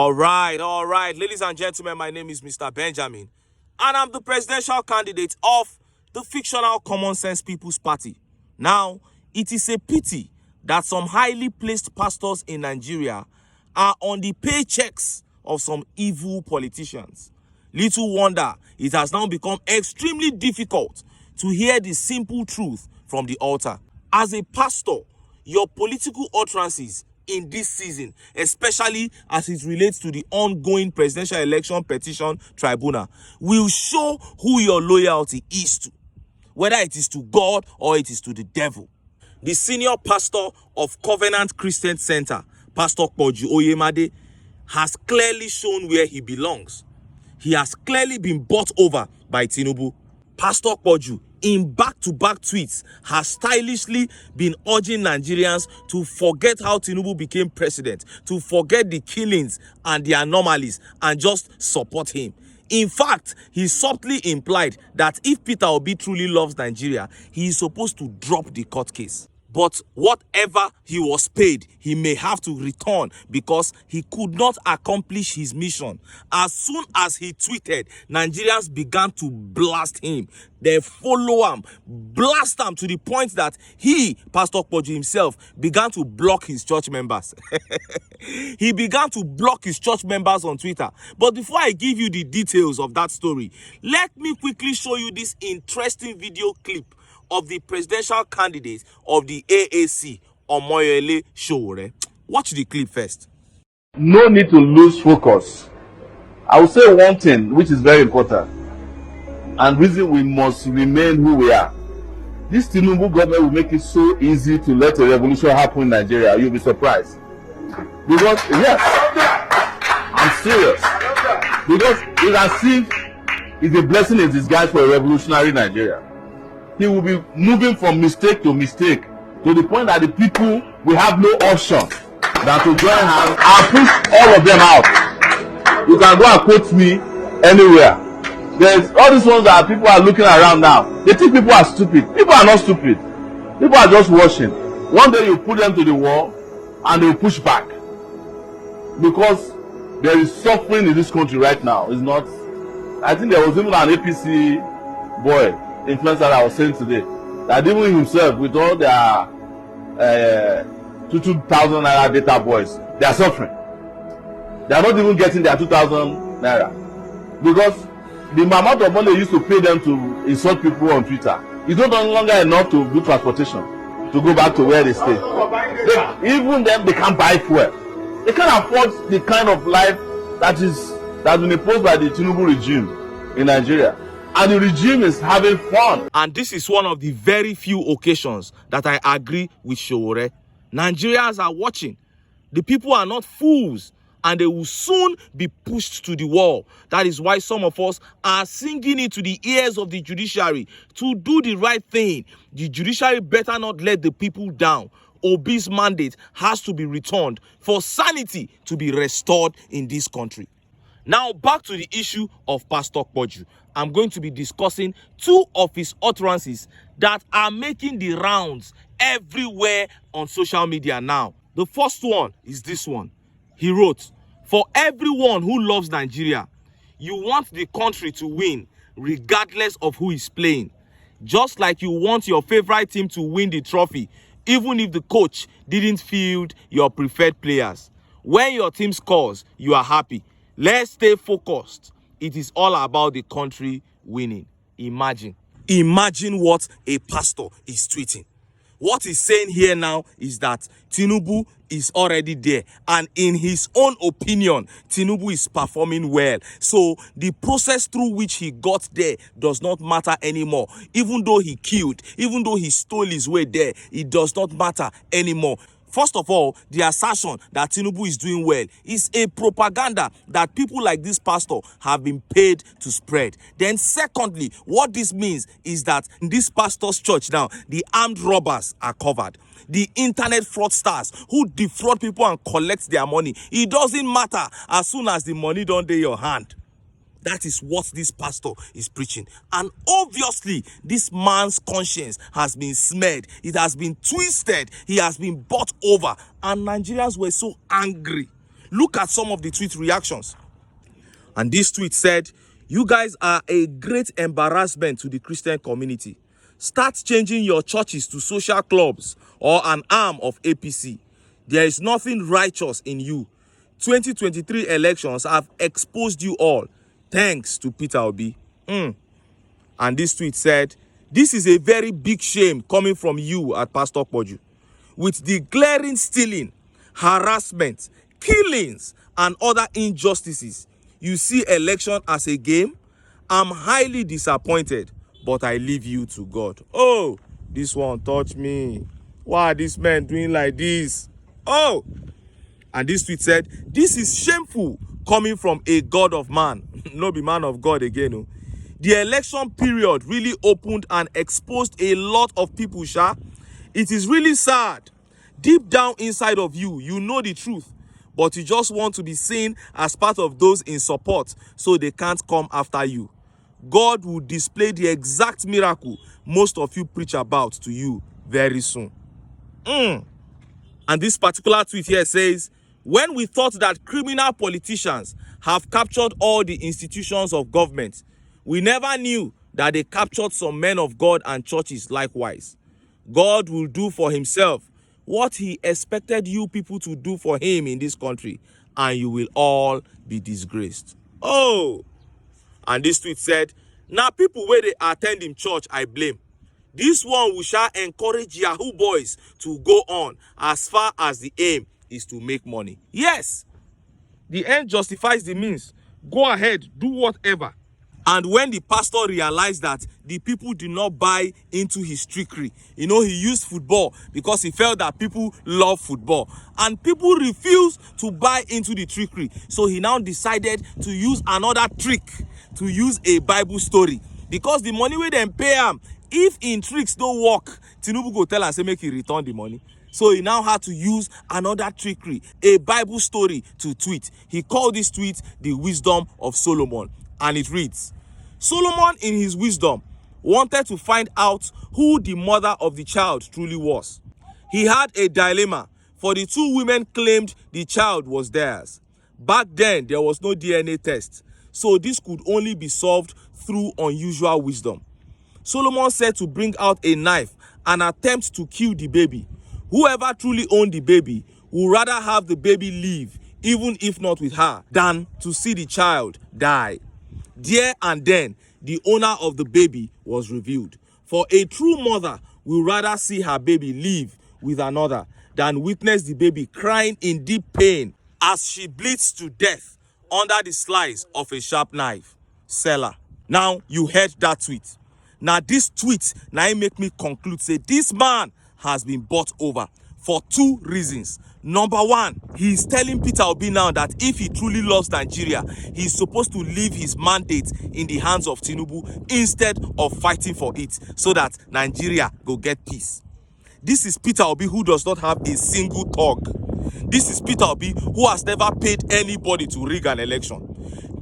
All right. Ladies and gentlemen, my name is Mr. Benjamin, and I'm the presidential candidate of the fictional Common Sense People's Party. Now, it is a pity that some highly placed pastors in Nigeria are on the paychecks of some evil politicians. Little wonder it has now become extremely difficult to hear the simple truth from the altar. As a pastor, your political utterances in this season, especially as it relates to the ongoing presidential election petition tribunal, will show who your loyalty is to, whether it is to God or it is to the devil. The senior pastor of Covenant Christian Center, Pastor Koju Oyemade, has clearly shown where he belongs. He has clearly been bought over by Tinubu. Pastor Koju, in back-to-back tweets, has stylishly been urging Nigerians to forget how Tinubu became president, to forget the killings and the anomalies, and just support him. In fact, he subtly implied that if Peter Obi truly loves Nigeria, he is supposed to drop the court case. But whatever he was paid, he may have to return because he could not accomplish his mission. As soon as he tweeted, Nigerians began to blast him. They follow him, blast him to the point that he, Pastor Koju himself, began to block his church members. He began to block his church members on Twitter. But before I give you the details of that story, let me quickly show you this interesting video clip of the presidential candidate of the AAC, Omoyele Sowore. Watch the clip first. No need to lose focus. I will say one thing which is very important, and reason we must remain who we are. This Tinubu government will make it so easy to let a revolution happen in Nigeria. You'll be surprised. Because, yes, I'm serious. Because it's as if it's a blessing in disguise for a revolutionary Nigeria. He will be moving from mistake to mistake to the point that the people will have no option than to join hands and push all of them out. You can go and quote me anywhere. There's all these ones that people are looking around now. They think people are stupid. People are not stupid. People are just watching. One day you put them to the wall and they will push back. Because there is suffering in this country right now. It's not. I think there was even an APC boy, influencer, that I was saying today, that even himself, with all their 2,000 naira data boys, they are suffering. They are not even getting their 2,000 naira because the amount of money they used to pay them to insult people on Twitter is no longer enough to do transportation to go back to where they stay. Even them, they can't buy fuel. They can't afford the kind of life that's been imposed by the Tinubu regime in Nigeria. And the regime is having fun. And this is one of the very few occasions that I agree with Sowore. Nigerians are watching. The people are not fools, and they will soon be pushed to the wall. That is why some of us are singing into the ears of the judiciary to do the right thing. The judiciary better not let the people down. Obi's mandate has to be returned for sanity to be restored in this country. Now, back to the issue of Pastor Koju. I'm going to be discussing two of his utterances that are making the rounds everywhere on social media now. The first one is this one. He wrote, "For everyone who loves Nigeria, you want the country to win regardless of who is playing. Just like you want your favorite team to win the trophy, even if the coach didn't field your preferred players. When your team scores, you are happy. Let's stay focused. It is all about the country winning." Imagine what a pastor is tweeting. What he's saying here now is that Tinubu is already there, and in his own opinion, Tinubu is performing well. So the process through which he got there does not matter anymore. Even though he killed, even though he stole his way there, it does not matter anymore. First of all, the assertion that Tinubu is doing well is a propaganda that people like this pastor have been paid to spread. Then secondly, what this means is that in this pastor's church now, the armed robbers are covered. The internet fraudsters who defraud people and collect their money, it doesn't matter as soon as the money don't in your hand. That is what this pastor is preaching. And obviously, this man's conscience has been smeared. It has been twisted. He has been bought over. And Nigerians were so angry. Look at some of the tweet reactions. And this tweet said, "You guys are a great embarrassment to the Christian community. Start changing your churches to social clubs or an arm of APC. There is nothing righteous in you. 2023 elections have exposed you all. Thanks to Peter Obi." And this tweet said, "This is a very big shame coming from you at Pastor Poju. With the glaring stealing, harassment, killings, and other injustices, you see election as a game. I'm highly disappointed, but I leave you to God." Oh, this one touched me. Why are these men doing like this? Oh, and this tweet said, "This is shameful coming from a God of man." No be man of God again. Oh. The election period really opened and exposed a lot of people, sha. It is really sad. Deep down inside of you, you know the truth, but you just want to be seen as part of those in support so they can't come after you. God will display the exact miracle most of you preach about to you very soon. And this particular tweet here says, "When we thought that criminal politicians have captured all the institutions of government, we never knew that they captured some men of God and churches likewise. God will do for himself what he expected you people to do for him in this country, and you will all be disgraced." Oh, and this tweet said, "Now people where they attend in church, I blame. This one we shall encourage Yahoo boys to go on as far as the aim is to make money." Yes, the end justifies the means. Go ahead, do whatever. And when the pastor realized that the people did not buy into his trickery, he used football because he felt that people love football. And people refused to buy into the trickery. So he now decided to use another trick, to use a Bible story. Because the money wey dem pay am, if in tricks don't work, Tinubu go tell am say make he return the money. So he now had to use another trickery, a Bible story, to tweet. He called this tweet the Wisdom of Solomon. And it reads, "Solomon in his wisdom wanted to find out who the mother of the child truly was. He had a dilemma, for the two women claimed the child was theirs. Back then, there was no DNA test, so this could only be solved through unusual wisdom. Solomon said to bring out a knife and attempt to kill the baby. Whoever truly owned the baby would rather have the baby live, even if not with her, than to see the child die. There and then, the owner of the baby was revealed. For a true mother will rather see her baby live with another than witness the baby crying in deep pain as she bleeds to death under the slice of a sharp knife." Seller. Now, you heard that tweet. Now, this tweet now make me conclude, say, this man has been bought over for two reasons. Number one, he's telling Peter Obi now that if he truly loves Nigeria, he's supposed to leave his mandate in the hands of Tinubu instead of fighting for it so that Nigeria go get peace. This is Peter Obi who does not have a single thug. This is Peter Obi who has never paid anybody to rig an election.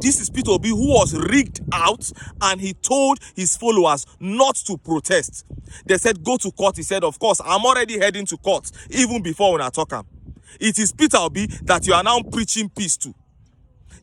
This is Peter Obi who was rigged out and he told his followers not to protest. They said, go to court. He said, of course, I'm already heading to court even before when I talk him. It is Peter Obi that you are now preaching peace to.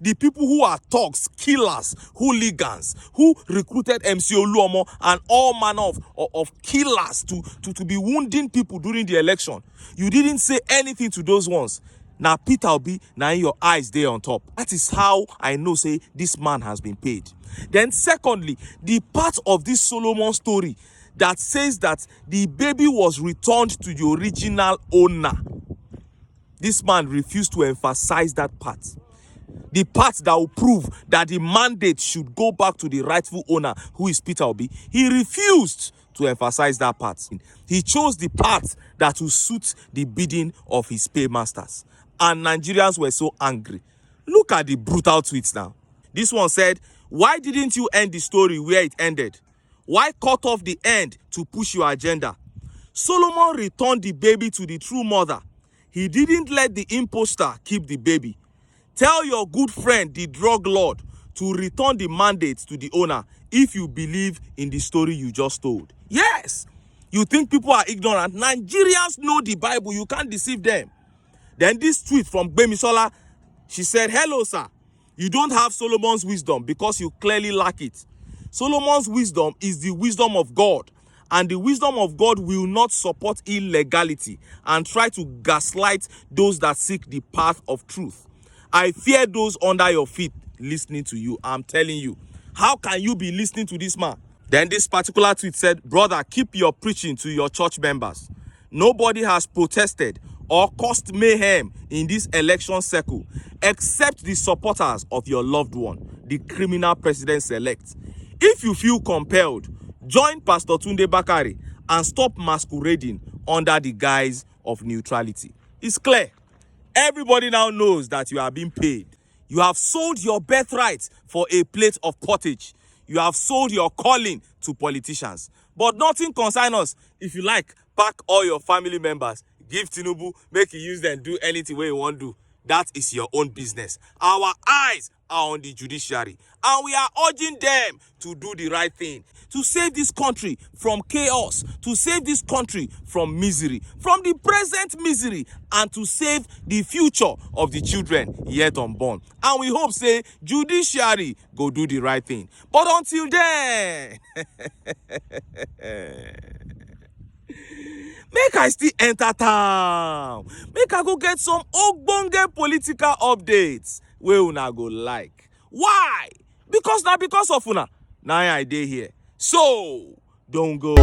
The people who are thugs, killers, hooligans, who recruited MC Oluomo and all manner of killers to be wounding people during the election. You didn't say anything to those ones. Now Peter Obi, now your eyes there on top. That is how I know, say, this man has been paid. Then secondly, the part of this Solomon story that says that the baby was returned to the original owner. This man refused to emphasize that part. The part that will prove that the mandate should go back to the rightful owner, who is Peter Obi. He refused to emphasize that part. He chose the part that will suit the bidding of his paymasters. And Nigerians were so angry. Look at the brutal tweets now. This one said, why didn't you end the story where it ended? Why cut off the end to push your agenda? Solomon returned the baby to the true mother. He didn't let the imposter keep the baby. Tell your good friend, the drug lord, to return the mandate to the owner if you believe in the story you just told. Yes, you think people are ignorant. Nigerians know the Bible. You can't deceive them. Then this tweet from Gbemisola She said, hello, sir. You don't have Solomon's wisdom because you clearly lack it. Solomon's wisdom is the wisdom of God, and the wisdom of God will not support illegality and try to gaslight those that seek the path of truth. I fear those under your feet listening to you. I'm telling you. How can you be listening to this man? Then this particular tweet said, brother, keep your preaching to your church members. Nobody has protested or caused mayhem in this election cycle except the supporters of your loved one, the criminal president-elect. If you feel compelled, join Pastor Tunde Bakare and stop masquerading under the guise of neutrality. It's clear. Everybody now knows that you are being paid. You have sold your birthright for a plate of pottage. You have sold your calling to politicians. But nothing concerns us. If you like, pack all your family members, give Tinubu, make you use them, do anything where you want to do. That is your own business. Our eyes are on the judiciary, and we are urging them to do the right thing, to save this country from chaos, to save this country from misery, from the present misery, and to save the future of the children yet unborn. And we hope, say, judiciary go do the right thing. But until then, make I still enter town. Make I go get some ogbonge political updates wey una go like. Why? Because of una. Now I dey here. So, don't go.